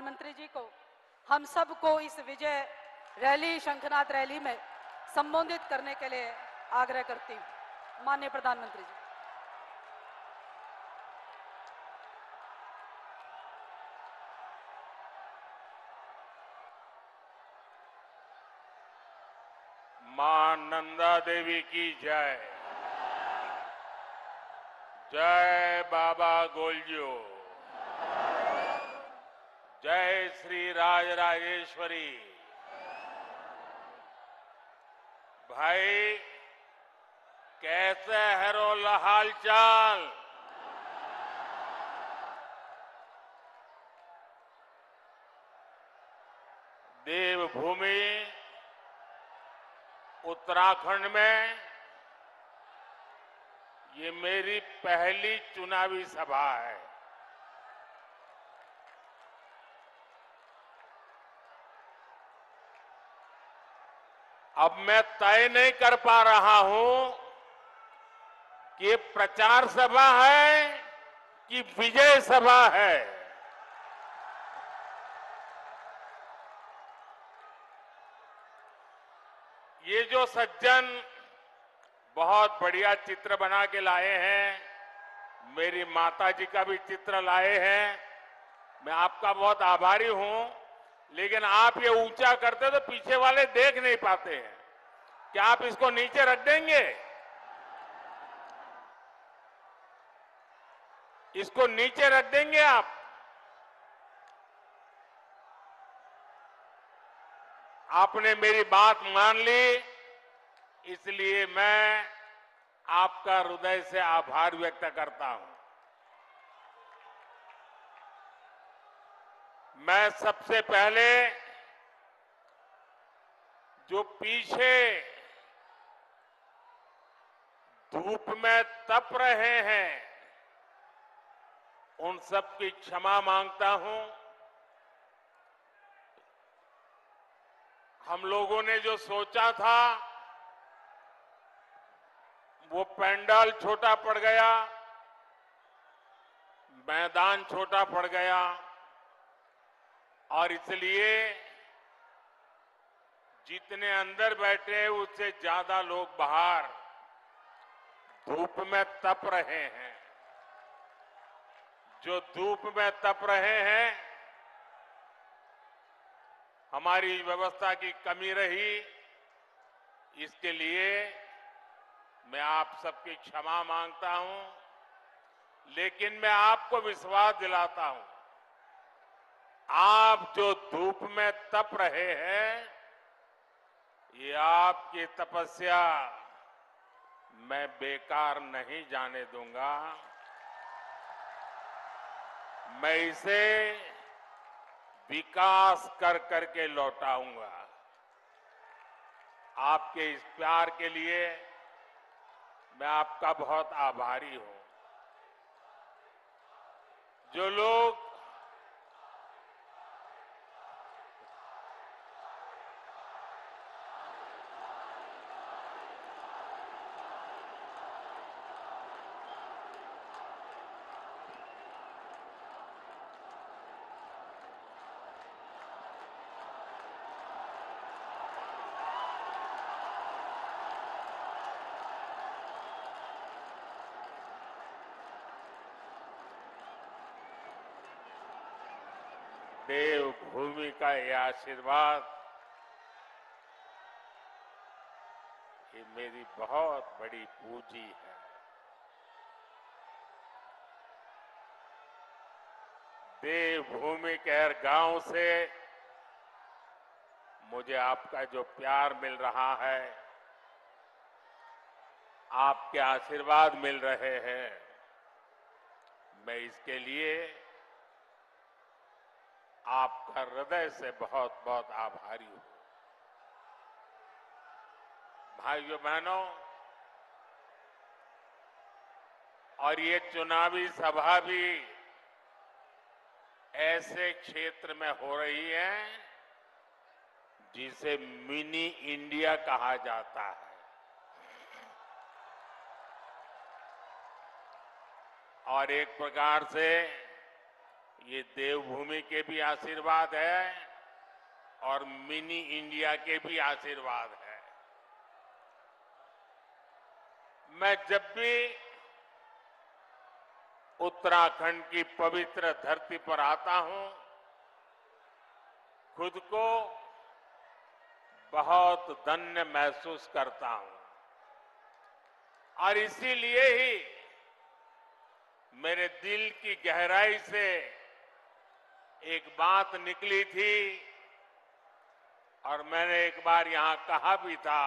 प्रधानमंत्री जी को हम सबको इस विजय रैली, शंखनाद रैली में संबोधित करने के लिए आग्रह करती हूं। माननीय प्रधानमंत्री जी। मां नंदा देवी की जय। जय बाबा गोलजू। जय श्री राजराजेश्वरी। भाई कैसे है रो हाल चाल? देवभूमि उत्तराखंड में ये मेरी पहली चुनावी सभा है। अब मैं तय नहीं कर पा रहा हूं कि ये प्रचार सभा है कि विजय सभा है। ये जो सज्जन बहुत बढ़िया चित्र बना के लाए हैं, मेरी माता जी का भी चित्र लाए हैं, मैं आपका बहुत आभारी हूं। लेकिन आप ये ऊंचा करते तो पीछे वाले देख नहीं पाते हैं। क्या आप इसको नीचे रख देंगे? इसको नीचे रख देंगे आप? आपने मेरी बात मान ली, इसलिए मैं आपका हृदय से आभार व्यक्त करता हूं। मैं सबसे पहले जो पीछे धूप में तप रहे हैं उन सब की क्षमा मांगता हूं। हम लोगों ने जो सोचा था वो पंडाल छोटा पड़ गया, मैदान छोटा पड़ गया और इसलिए जितने अंदर बैठे उससे ज्यादा लोग बाहर धूप में तप रहे हैं। जो धूप में तप रहे हैं, हमारी व्यवस्था की कमी रही, इसके लिए मैं आप सबकी क्षमा मांगता हूं। लेकिन मैं आपको विश्वास दिलाता हूं, आप जो धूप में तप रहे हैं, ये आपकी तपस्या मैं बेकार नहीं जाने दूंगा। मैं इसे विकास कर करके लौटाऊंगा। आपके इस प्यार के लिए मैं आपका बहुत आभारी हूं। जो लोग देवभूमि का ये आशीर्वाद, ये मेरी बहुत बड़ी पूंजी है। देवभूमि के हर गांव से मुझे आपका जो प्यार मिल रहा है, आपके आशीर्वाद मिल रहे हैं, मैं इसके लिए आपका हृदय से बहुत बहुत आभारी हूं। भाइयों बहनों, और ये चुनावी सभा भी ऐसे क्षेत्र में हो रही है जिसे मिनी इंडिया कहा जाता है। और एक प्रकार से ये देवभूमि के भी आशीर्वाद है और मिनी इंडिया के भी आशीर्वाद है। मैं जब भी उत्तराखंड की पवित्र धरती पर आता हूं, खुद को बहुत धन्य महसूस करता हूं और इसीलिए ही मेरे दिल की गहराई से एक बात निकली थी और मैंने एक बार यहां कहा भी था,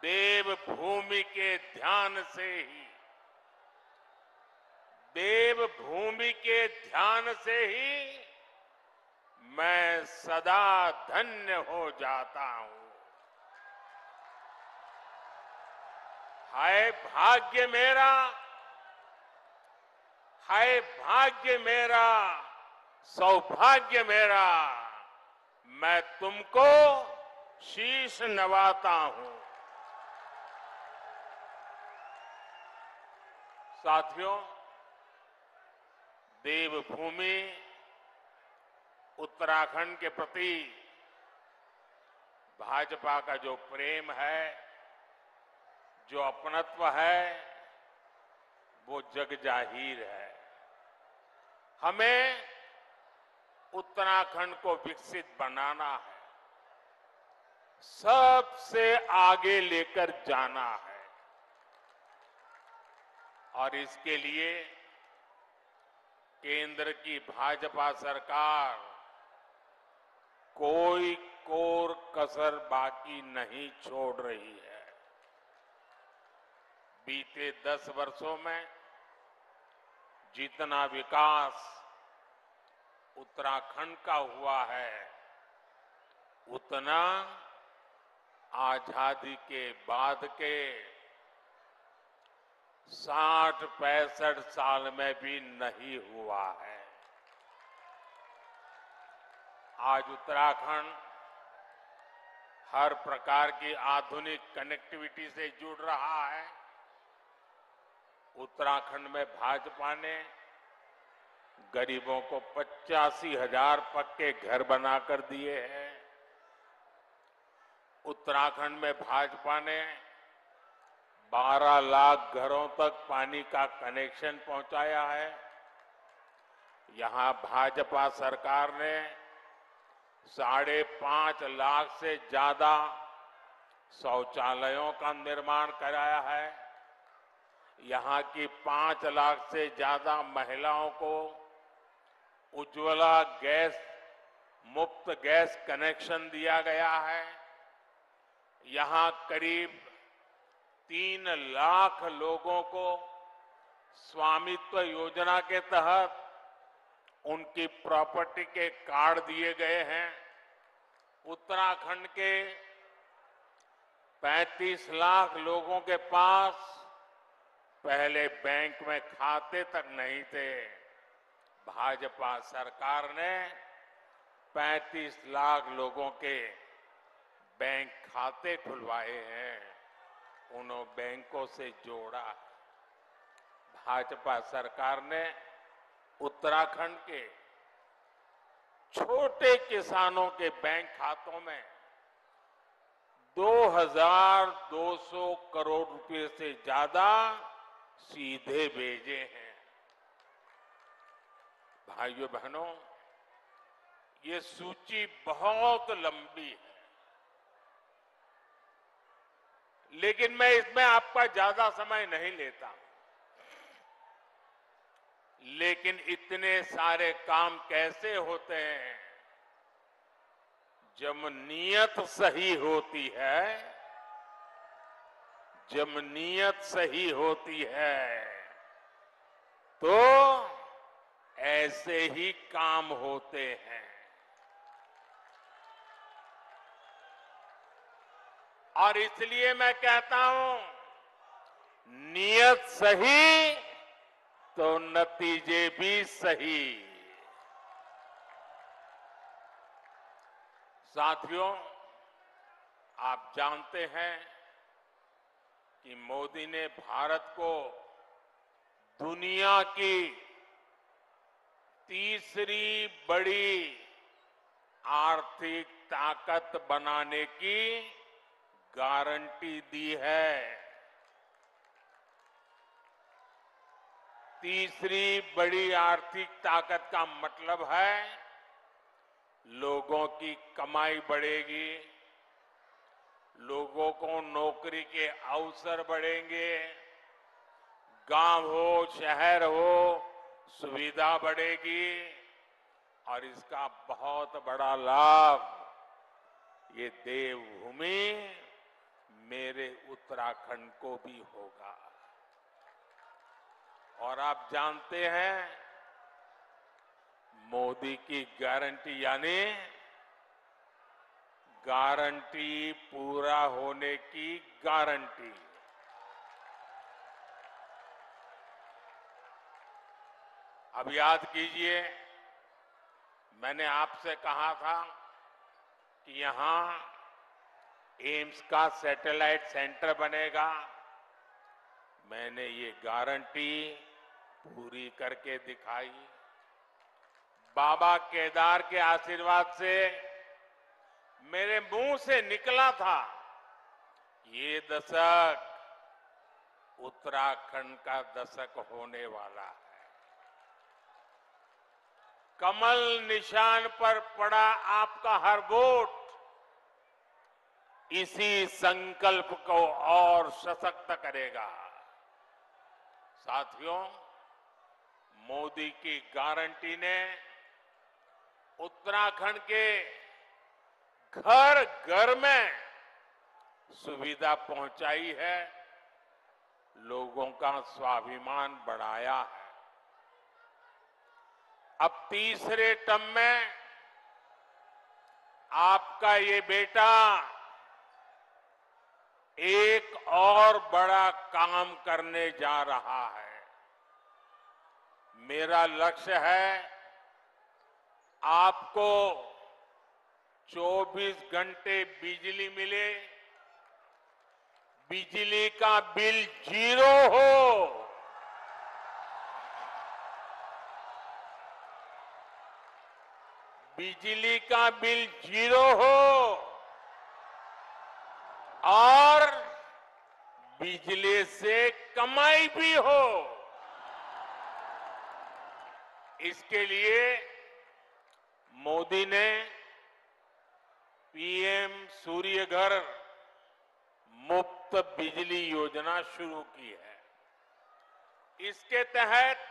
देवभूमि के ध्यान से ही, देवभूमि के ध्यान से ही मैं सदा धन्य हो जाता हूं। हाय भाग्य मेरा, हाय भाग्य मेरा, सौभाग्य मेरा, मैं तुमको शीश नवाता हूं। साथियों, देवभूमि उत्तराखंड के प्रति भाजपा का जो प्रेम है, जो अपनत्व है, वो जग जाहिर है। हमें उत्तराखंड को विकसित बनाना है, सबसे आगे लेकर जाना है और इसके लिए केंद्र की भाजपा सरकार कोई कोर कसर बाकी नहीं छोड़ रही है। बीते 10 वर्षों में जितना विकास उत्तराखंड का हुआ है, उतना आजादी के बाद के 60-65 साल में भी नहीं हुआ है। आज उत्तराखंड हर प्रकार की आधुनिक कनेक्टिविटी से जुड़ रहा है। उत्तराखंड में भाजपा ने गरीबों को 85,000 पक्के घर बनाकर दिए हैं। उत्तराखंड में भाजपा ने 12 लाख घरों तक पानी का कनेक्शन पहुंचाया है। यहां भाजपा सरकार ने 5.5 लाख से ज्यादा शौचालयों का निर्माण कराया है। यहां की 5 लाख से ज्यादा महिलाओं को उज्ज्वला गैस मुफ्त गैस कनेक्शन दिया गया है। यहां करीब 3 लाख लोगों को स्वामित्व योजना के तहत उनकी प्रॉपर्टी के कार्ड दिए गए हैं। उत्तराखंड के 35 लाख लोगों के पास पहले बैंक में खाते तक नहीं थे। भाजपा सरकार ने 35 लाख लोगों के बैंक खाते खुलवाए हैं, उन्होंने बैंकों से जोड़ा। भाजपा सरकार ने उत्तराखंड के छोटे किसानों के बैंक खातों में 2,200 करोड़ रुपए से ज्यादा सीधे भेजे हैं। भाइयों बहनों, ये सूची बहुत लंबी है, लेकिन मैं इसमें आपका ज्यादा समय नहीं लेता। लेकिन इतने सारे काम कैसे होते हैं? जब नीयत सही होती है, जब नीयत सही होती है तो ऐसे ही काम होते हैं। और इसलिए मैं कहता हूं, नीयत सही तो नतीजे भी सही। साथियों, आप जानते हैं कि मोदी ने भारत को दुनिया की तीसरी बड़ी आर्थिक ताकत बनाने की गारंटी दी है। तीसरी बड़ी आर्थिक ताकत का मतलब है लोगों की कमाई बढ़ेगी, लोगों को नौकरी के अवसर बढ़ेंगे, गांव हो शहर हो सुविधा बढ़ेगी और इसका बहुत बड़ा लाभ ये देवभूमि मेरे उत्तराखंड को भी होगा। और आप जानते हैं मोदी की गारंटी यानी गारंटी पूरा होने की गारंटी। अब याद कीजिए, मैंने आपसे कहा था कि यहां एम्स का सैटेलाइट सेंटर बनेगा। मैंने ये गारंटी पूरी करके दिखाई। बाबा केदार के आशीर्वाद से मेरे मुंह से निकला था, ये दशक उत्तराखंड का दशक होने वाला है। कमल निशान पर पड़ा आपका हर वोट इसी संकल्प को और सशक्त करेगा। साथियों, मोदी की गारंटी ने उत्तराखंड के घर घर में सुविधा पहुंचाई है, लोगों का स्वाभिमान बढ़ाया है। अब तीसरे टर्म में आपका ये बेटा एक और बड़ा काम करने जा रहा है। मेरा लक्ष्य है आपको 24 घंटे बिजली मिले, बिजली का बिल 0 हो, बिजली का बिल 0 हो और बिजली से कमाई भी हो। इसके लिए मोदी ने पीएम सूर्य घर मुफ्त बिजली योजना शुरू की है। इसके तहत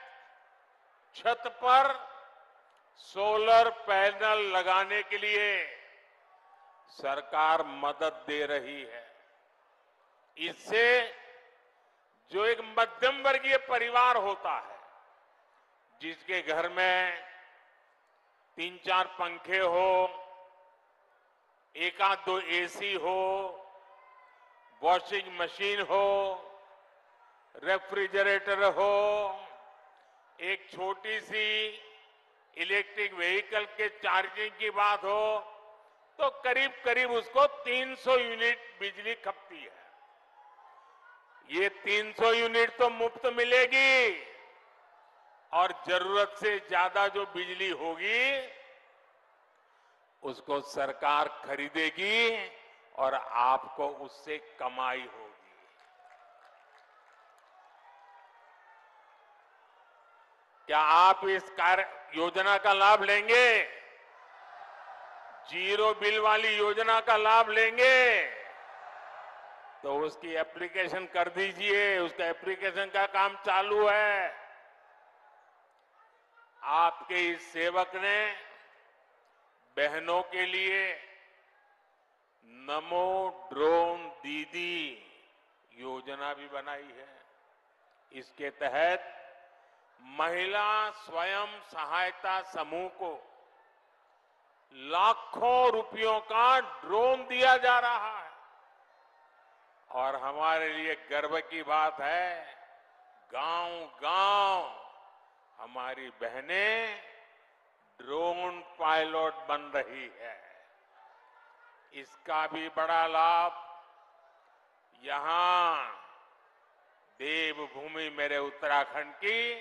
छत पर सोलर पैनल लगाने के लिए सरकार मदद दे रही है। इससे जो एक मध्यम वर्गीय परिवार होता है, जिसके घर में 3-4 पंखे हो, 1-2 एसी हो, वॉशिंग मशीन हो, रेफ्रिजरेटर हो, एक छोटी सी इलेक्ट्रिक व्हीकल के चार्जिंग की बात हो, तो करीब करीब उसको 300 यूनिट बिजली खपती है। ये 300 यूनिट तो मुफ्त मिलेगी और जरूरत से ज्यादा जो बिजली होगी उसको सरकार खरीदेगी और आपको उससे कमाई होगी। क्या आप इस कार्य योजना का लाभ लेंगे? जीरो बिल वाली योजना का लाभ लेंगे? तो उसकी एप्लीकेशन कर दीजिए। उसका एप्लीकेशन का काम चालू है। आपके इस सेवक ने बहनों के लिए नमो ड्रोन दीदी योजना भी बनाई है। इसके तहत महिला स्वयं सहायता समूह को लाखों रुपयों का ड्रोन दिया जा रहा है। और हमारे लिए गर्व की बात है, गांव-गांव हमारी बहनें ड्रोन पायलट बन रही है। इसका भी बड़ा लाभ यहां देवभूमि मेरे उत्तराखंड की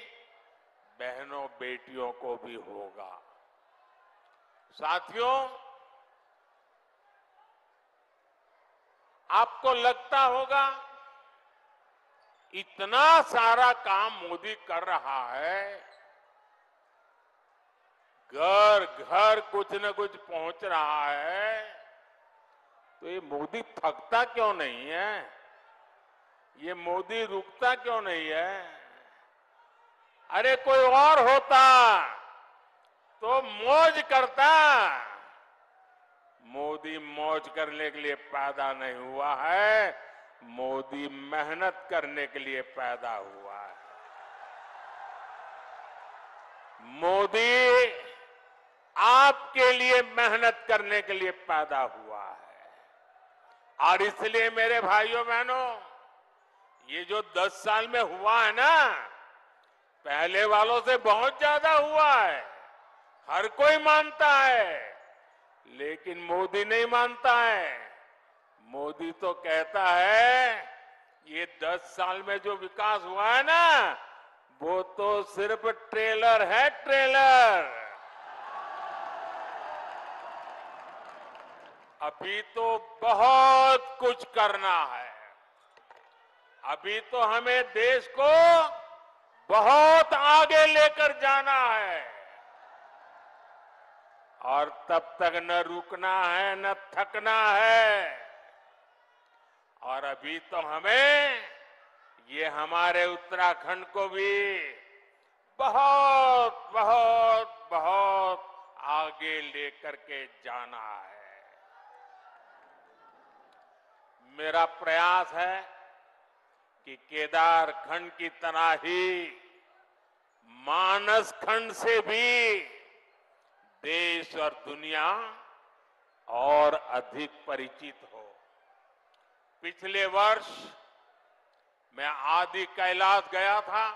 बहनों बेटियों को भी होगा। साथियों, आपको लगता होगा इतना सारा काम मोदी कर रहा है, घर घर कुछ न कुछ पहुंच रहा है, तो ये मोदी थकता क्यों नहीं है? ये मोदी रुकता क्यों नहीं है? अरे कोई और होता तो मौज करता। मोदी मौज करने के लिए पैदा नहीं हुआ है, मोदी मेहनत करने के लिए पैदा हुआ है। मोदी आपके लिए मेहनत करने के लिए पैदा हुआ है। और इसलिए मेरे भाइयों बहनों, ये जो 10 साल में हुआ है ना, पहले वालों से बहुत ज्यादा हुआ है। हर कोई मानता है, लेकिन मोदी नहीं मानता है। मोदी तो कहता है ये 10 साल में जो विकास हुआ है ना, वो तो सिर्फ ट्रेलर है, ट्रेलर। अभी तो बहुत कुछ करना है। अभी तो हमें देश को बहुत आगे लेकर जाना है, और तब तक न रुकना है न थकना है। और अभी तो हमें ये हमारे उत्तराखंड को भी बहुत बहुत बहुत आगे लेकर के जाना है। मेरा प्रयास है कि केदार खंड की तरह ही मानस खंड से भी देश और दुनिया और अधिक परिचित हो। पिछले वर्ष मैं आदि कैलाश गया था,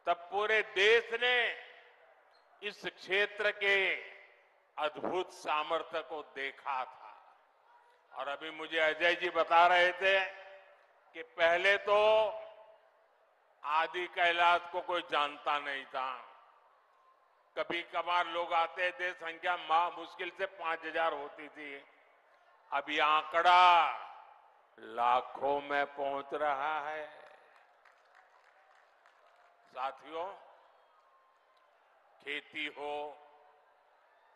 तब पूरे देश ने इस क्षेत्र के अद्भुत सामर्थ्य को देखा था। और अभी मुझे अजय जी बता रहे थे कि पहले तो आदि कैलाश को कोई जानता नहीं था। कभी कभार लोग आते थे, संख्या मुश्किल से 5000 होती थी। अब ये आंकड़ा लाखों में पहुंच रहा है। साथियों, खेती हो,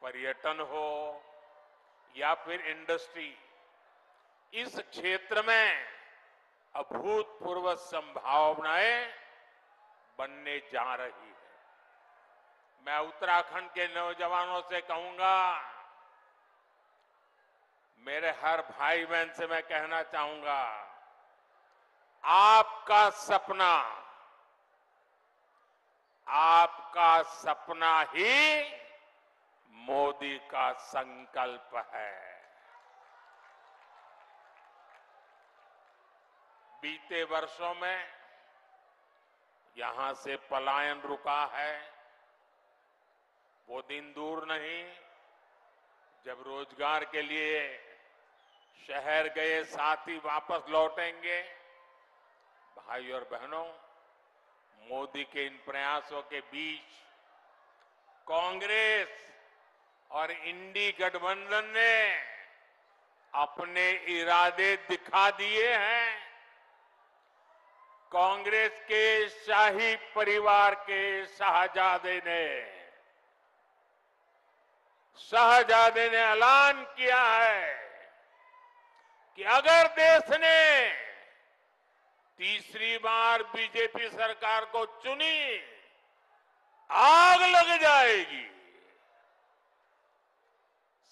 पर्यटन हो या फिर इंडस्ट्री, इस क्षेत्र में अभूतपूर्व संभावनाएं बनने जा रही है। मैं उत्तराखंड के नौजवानों से कहूंगा, मेरे हर भाई बहन से मैं कहना चाहूंगा, आपका सपना ही मोदी का संकल्प है। बीते वर्षों में यहां से पलायन रुका है। वो दिन दूर नहीं जब रोजगार के लिए शहर गए साथी वापस लौटेंगे। भाई और बहनों, मोदी के इन प्रयासों के बीच कांग्रेस और इंडी गठबंधन ने अपने इरादे दिखा दिए हैं। कांग्रेस के शाही परिवार के शाहजादे ने ऐलान किया है कि अगर देश ने तीसरी बार बीजेपी सरकार को चुनी, आग लग जाएगी।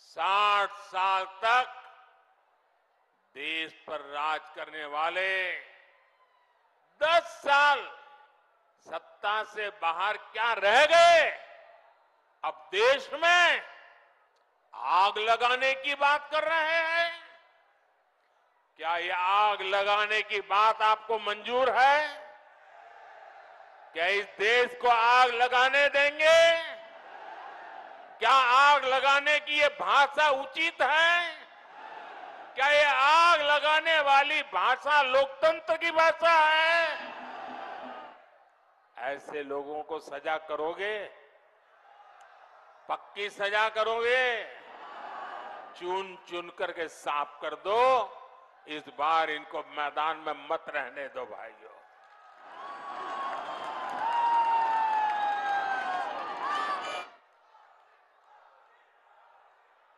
60 साल तक देश पर राज करने वाले 10 साल सत्ता से बाहर क्या रह गए? अब देश में आग लगाने की बात कर रहे हैं। क्या ये आग लगाने की बात आपको मंजूर है? क्या इस देश को आग लगाने देंगे? क्या आग लगाने की ये भाषा उचित है? क्या ये आग लगाने वाली भाषा लोकतंत्र की भाषा है? ऐसे लोगों को सजा करोगे? पक्की सजा करोगे? चुन चुन करके साफ कर दो। इस बार इनको मैदान में मत रहने दो भाइयों।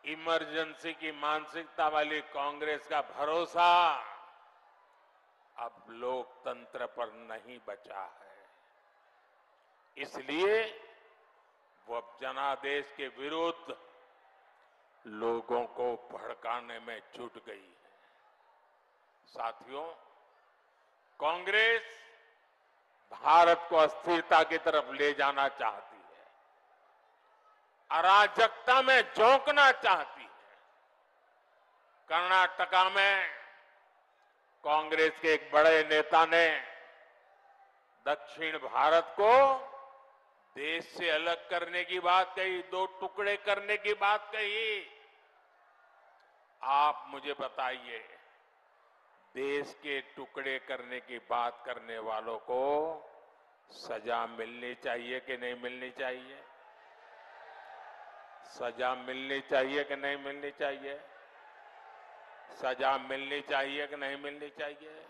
इमरजेंसी की मानसिकता वाली कांग्रेस का भरोसा अब लोकतंत्र पर नहीं बचा है। इसलिए वो अब जनादेश के विरुद्ध लोगों को भड़काने में जुट गई है। साथियों, कांग्रेस भारत को अस्थिरता की तरफ ले जाना चाहती है, अराजकता में झोंकना चाहती है। कर्नाटका में कांग्रेस के एक बड़े नेता ने दक्षिण भारत को देश से अलग करने की बात कही, 2 टुकड़े करने की बात कही। आप मुझे बताइए, देश के टुकड़े करने की बात करने वालों को सजा मिलनी चाहिए कि नहीं मिलनी चाहिए? सजा मिलनी चाहिए कि नहीं मिलनी चाहिए? सजा मिलनी चाहिए कि नहीं मिलनी चाहिए?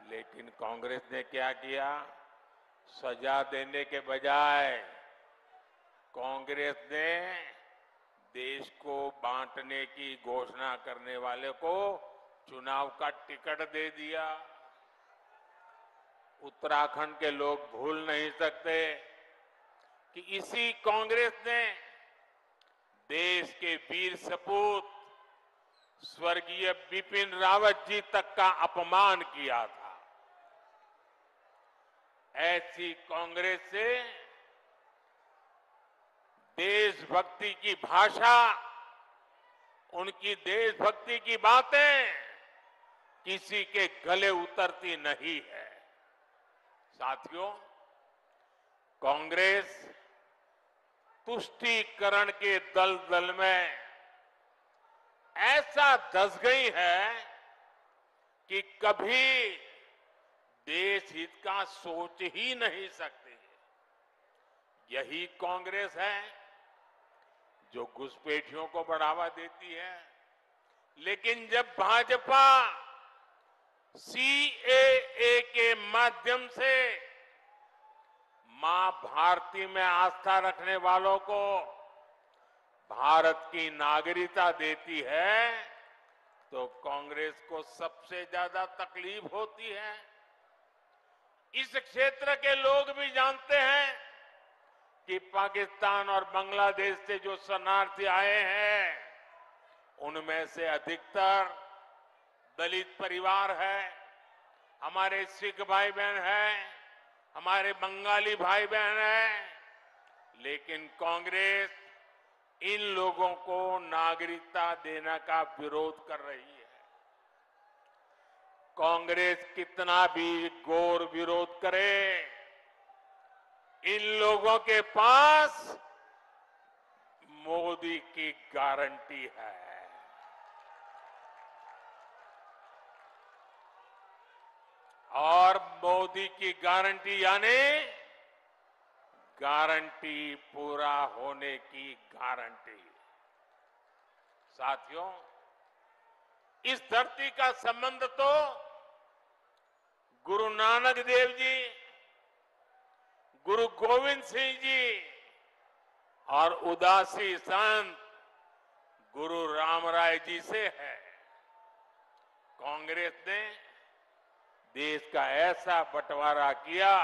लेकिन कांग्रेस ने क्या किया? सजा देने के बजाय कांग्रेस ने देश को बांटने की घोषणा करने वाले को चुनाव का टिकट दे दिया। उत्तराखंड के लोग भूल नहीं सकते कि इसी कांग्रेस ने देश के वीर सपूत स्वर्गीय बिपिन रावत जी तक का अपमान किया था। ऐसी कांग्रेस से देशभक्ति की भाषा, उनकी देशभक्ति की बातें किसी के गले उतरती नहीं है। साथियों, कांग्रेस तुष्टीकरण के दलदल में ऐसा धंस गई है कि कभी देश हित का सोच ही नहीं सकती। यही कांग्रेस है जो घुसपैठियों को बढ़ावा देती है। लेकिन जब भाजपा सीएए के माध्यम से मां भारती में आस्था रखने वालों को भारत की नागरिकता देती है, तो कांग्रेस को सबसे ज्यादा तकलीफ होती है। इस क्षेत्र के लोग भी जानते हैं कि पाकिस्तान और बांग्लादेश से जो शरणार्थी आए हैं, उनमें से अधिकतर दलित परिवार है, हमारे सिख भाई बहन हैं, हमारे बंगाली भाई बहन हैं। लेकिन कांग्रेस इन लोगों को नागरिकता देने का विरोध कर रही है। कांग्रेस कितना भी घोर विरोध करे, इन लोगों के पास मोदी की गारंटी है। और मोदी की गारंटी यानी गारंटी पूरा होने की गारंटी। साथियों, इस धरती का संबंध तो गुरु नानक देव जी, गुरु गोविंद सिंह जी और उदासी संत गुरु रामराय जी से है। कांग्रेस ने देश का ऐसा बंटवारा किया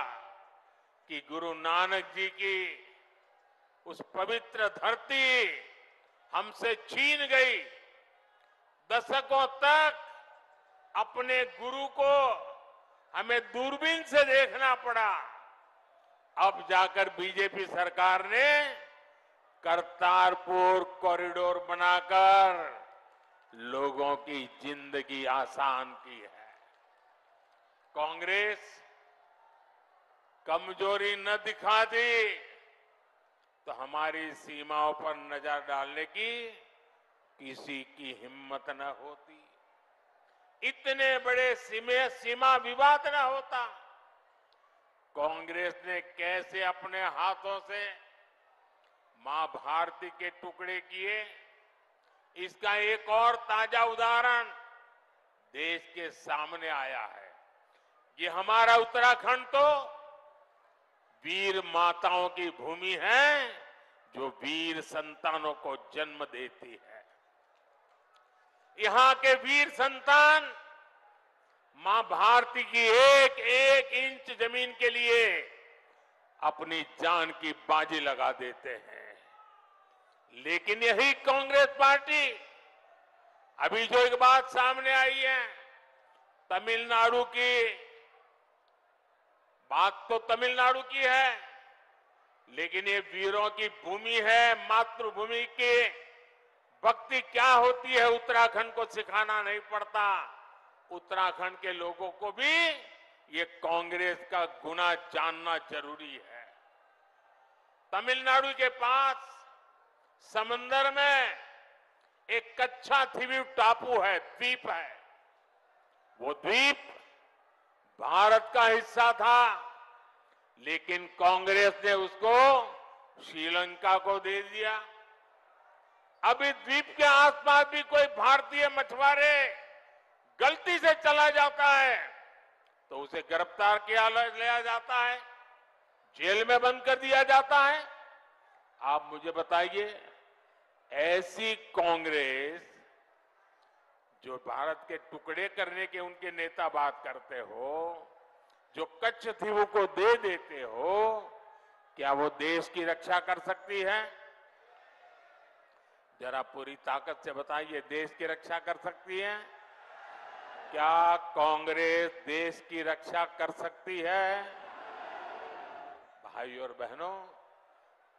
कि गुरु नानक जी की उस पवित्र धरती हमसे छीन गई। दशकों तक अपने गुरु को हमें दूरबीन से देखना पड़ा। अब जाकर बीजेपी सरकार ने करतारपुर कॉरिडोर बनाकर लोगों की जिंदगी आसान की है। कांग्रेस कमजोरी न दिखाती तो हमारी सीमाओं पर नजर डालने की किसी की हिम्मत न होती, इतने बड़े सीमा विवाद न होता। कांग्रेस ने कैसे अपने हाथों से मां भारती के टुकड़े किए, इसका एक और ताजा उदाहरण देश के सामने आया है। ये हमारा उत्तराखंड तो वीर माताओं की भूमि है, जो वीर संतानों को जन्म देती है। यहां के वीर संतान मां भारती की एक एक इंच जमीन के लिए अपनी जान की बाजी लगा देते हैं। लेकिन यही कांग्रेस पार्टी, अभी जो एक बात सामने आई है, तमिलनाडु की बात तो तमिलनाडु की है, लेकिन ये वीरों की भूमि है, मातृभूमि की भक्ति क्या होती है उत्तराखंड को सिखाना नहीं पड़ता। उत्तराखंड के लोगों को भी ये कांग्रेस का गुना जानना जरूरी है। तमिलनाडु के पास समंदर में एक कच्छा द्वीप टापू है, द्वीप है। वो द्वीप भारत का हिस्सा था, लेकिन कांग्रेस ने उसको श्रीलंका को दे दिया। अब इस द्वीप के आसपास भी कोई भारतीय मछुआरे गलती से चला जाता है तो उसे गिरफ्तार किया लिया जाता है, जेल में बंद कर दिया जाता है। आप मुझे बताइए, ऐसी कांग्रेस जो भारत के टुकड़े करने के उनके नेता बात करते हो, जो कच्छ द्वीप को दे देते हो, क्या वो देश की रक्षा कर सकती है? जरा पूरी ताकत से बताइए, देश की रक्षा कर सकती है? क्या कांग्रेस देश की रक्षा कर सकती है? भाई और बहनों,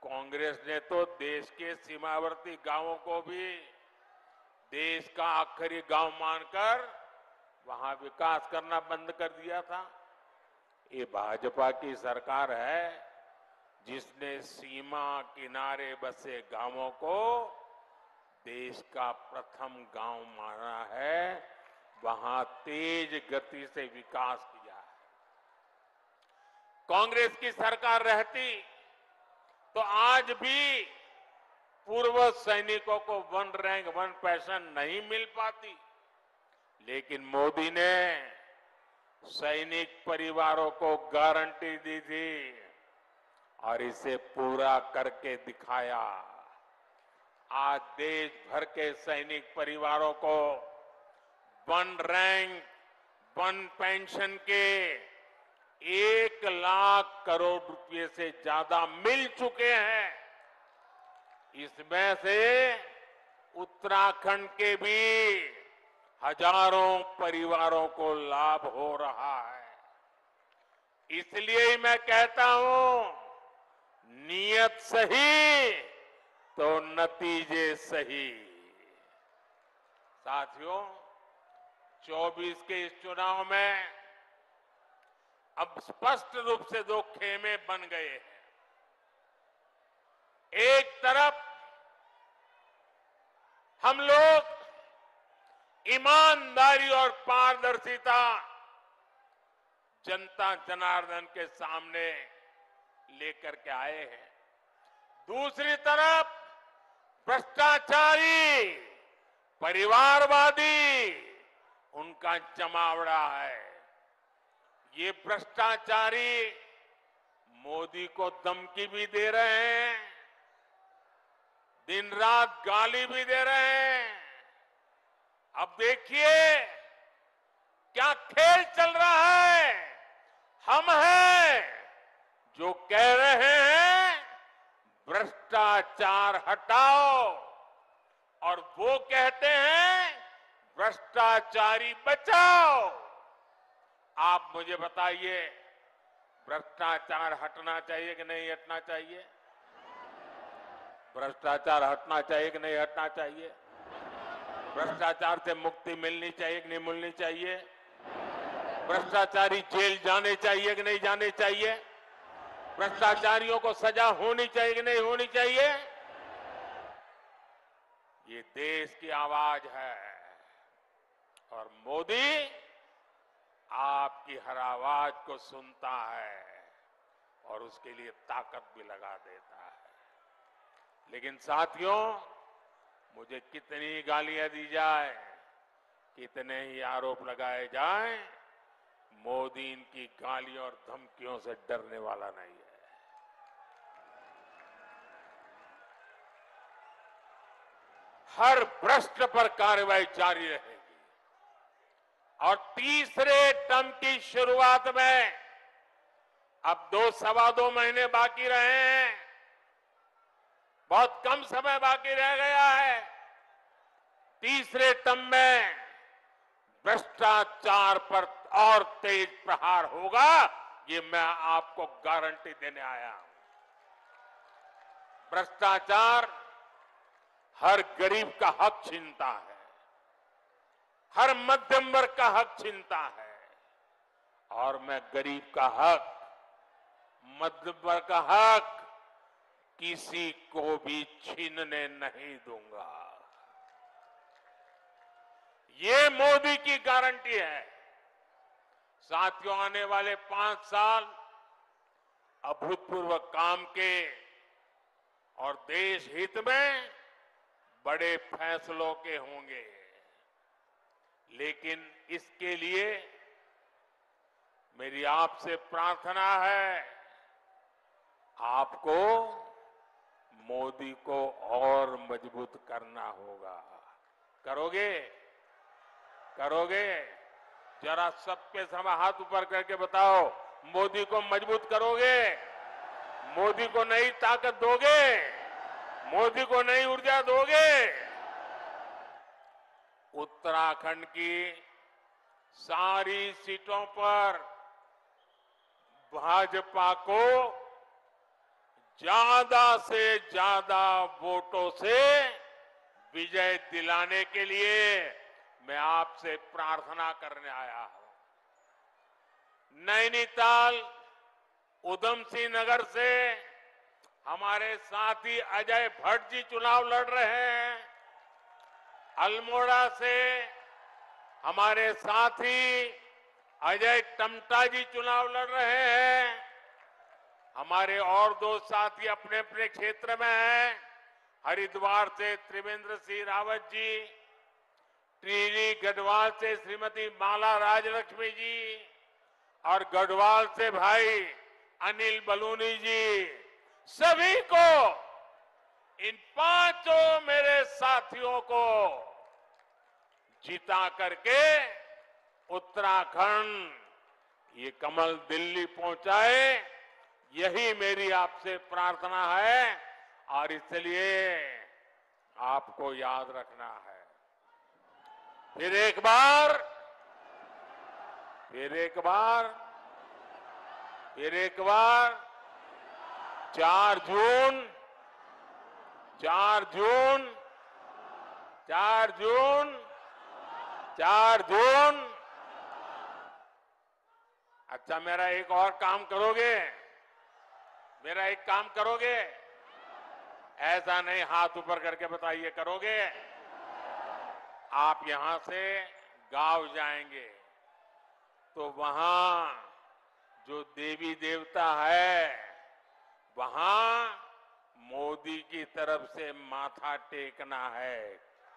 कांग्रेस ने तो देश के सीमावर्ती गांवों को भी देश का आखिरी गांव मानकर वहां विकास करना बंद कर दिया था। ये भाजपा की सरकार है जिसने सीमा किनारे बसे गांवों को देश का प्रथम गांव माना है, वहां तेज गति से विकास किया है। कांग्रेस की सरकार रहती तो आज भी पूर्व सैनिकों को 1 रैंक 1 पेंशन नहीं मिल पाती, लेकिन मोदी ने सैनिक परिवारों को गारंटी दी थी और इसे पूरा करके दिखाया। आज देश भर के सैनिक परिवारों को 1 रैंक 1 पेंशन के 1 लाख करोड़ रुपए से ज्यादा मिल चुके हैं। इसमें से उत्तराखंड के भी हजारों परिवारों को लाभ हो रहा है। इसलिए ही मैं कहता हूं, नीयत सही तो नतीजे सही। साथियों, 24 के इस चुनाव में अब स्पष्ट रूप से 2 खेमे बन गए हैं। एक तरफ हम लोग ईमानदारी और पारदर्शिता जनता जनार्दन के सामने लेकर के आए हैं। दूसरी तरफ भ्रष्टाचारी, परिवारवादी उनका जमावड़ा है। ये भ्रष्टाचारी मोदी को धमकी भी दे रहे हैं, दिन रात गाली भी दे रहे हैं। अब देखिए क्या खेल चल रहा है। हम हैं जो कह रहे हैं भ्रष्टाचार हटाओ, और वो कहते हैं भ्रष्टाचारी बचाओ। आप मुझे बताइए, भ्रष्टाचार हटना चाहिए कि नहीं हटना चाहिए? भ्रष्टाचार हटना चाहिए कि नहीं हटना चाहिए? भ्रष्टाचार से मुक्ति मिलनी चाहिए कि नहीं मिलनी चाहिए? भ्रष्टाचारी जेल जाने चाहिए कि नहीं जाने चाहिए? भ्रष्टाचारियों को सजा होनी चाहिए कि नहीं होनी चाहिए? ये देश की आवाज है और मोदी आपकी हर आवाज को सुनता है। और उसके लिए ताकत भी लगा देता है। लेकिन साथियों, मुझे कितनी गालियां दी जाए, कितने ही आरोप लगाए जाएं, मोदी इनकी गालियों और धमकियों से डरने वाला नहीं है। हर भ्रष्ट पर कार्रवाई जारी रहेगी और तीसरे टर्म की शुरुआत में अब 2-2.25 महीने बाकी रहे हैं, बहुत कम समय बाकी रह गया है। तीसरे टर्म में भ्रष्टाचार पर और तेज प्रहार होगा, ये मैं आपको गारंटी देने आया हूं। भ्रष्टाचार हर गरीब का हक छीनता है, हर मध्यम वर्ग का हक छीनता है, और मैं गरीब का हक, मध्यम वर्ग का हक किसी को भी छीनने नहीं दूंगा। ये मोदी की गारंटी है। साथियों, आने वाले 5 साल अभूतपूर्व काम के और देश हित में बड़े फैसलों के होंगे, लेकिन इसके लिए मेरी आपसे प्रार्थना है, आपको मोदी को और मजबूत करना होगा। करोगे? करोगे? जरा सबके समय हाथ ऊपर करके बताओ, मोदी को मजबूत करोगे? मोदी को नई ताकत दोगे? मोदी को नई ऊर्जा दोगे? उत्तराखंड की सारी सीटों पर भाजपा को ज्यादा से ज्यादा वोटों से विजय दिलाने के लिए मैं आपसे प्रार्थना करने आया हूं। नैनीताल, उधम सिंह नगर से हमारे साथी अजय भट्ट जी चुनाव लड़ रहे हैं। अल्मोड़ा से हमारे साथी अजय टमटा जी चुनाव लड़ रहे हैं। हमारे और 2 साथी अपने अपने क्षेत्र में हैं। हरिद्वार से त्रिवेंद्र सिंह रावत जी, टिहरी गढ़वाल से श्रीमती माला राजलक्ष्मी जी और गढ़वाल से भाई अनिल बलूनी जी, सभी को, इन 5 मेरे साथियों को जिता करके उत्तराखंड ये कमल दिल्ली पहुंचाए, यही मेरी आपसे प्रार्थना है और इसलिए आपको याद रखना है। फिर एक बार 4 जून 4 जून। अच्छा, मेरा एक और काम करोगे? मेरा एक काम करोगे? ऐसा नहीं, हाथ ऊपर करके बताइए, करोगे? आप यहां से गांव जाएंगे तो वहां जो देवी देवता है, वहां मोदी की तरफ से माथा टेकना है।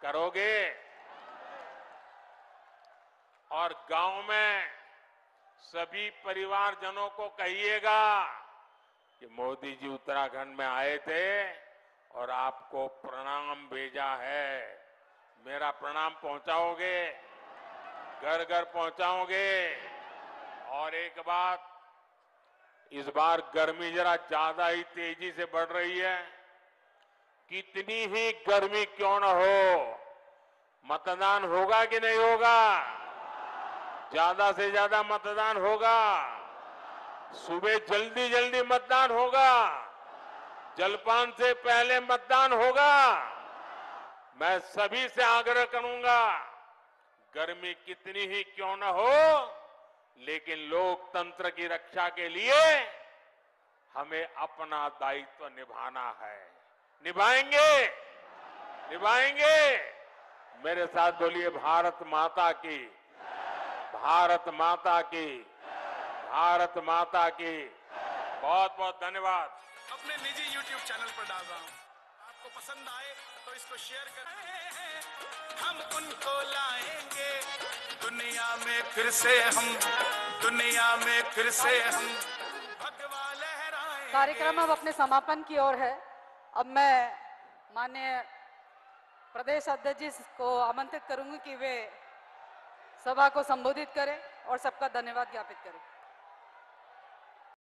करोगे? और गांव में सभी परिवारजनों को कहिएगा कि मोदी जी उत्तराखंड में आए थे और आपको प्रणाम भेजा है। मेरा प्रणाम पहुंचाओगे? घर घर पहुंचाओगे? और एक बात, इस बार गर्मी जरा ज्यादा ही तेजी से बढ़ रही है। कितनी ही गर्मी क्यों न हो, मतदान होगा कि नहीं होगा? ज्यादा से ज्यादा मतदान होगा। सुबह जल्दी जल्दी मतदान होगा, जलपान से पहले मतदान होगा। मैं सभी से आग्रह करूंगा, गर्मी कितनी ही क्यों न हो, लेकिन लोकतंत्र की रक्षा के लिए हमें अपना दायित्व निभाना है। निभाएंगे? निभाएंगे? मेरे साथ बोलिए, भारत माता की, भारत माता की, भारत माता की। बहुत बहुत धन्यवाद। अपने निजी YouTube चैनल पर डाल रहा हूँ, आपको पसंद आए तो इसको शेयर करें। हम उनको लाएंगे दुनिया में फिर से, हम दुनिया में फिर से हम भगवा लहराएंगे। कार्यक्रम अब अपने समापन की ओर है। अब मैं माननीय प्रदेश अध्यक्ष जी को आमंत्रित करूंगी कि वे सभा को संबोधित करें और सबका धन्यवाद ज्ञापित करें।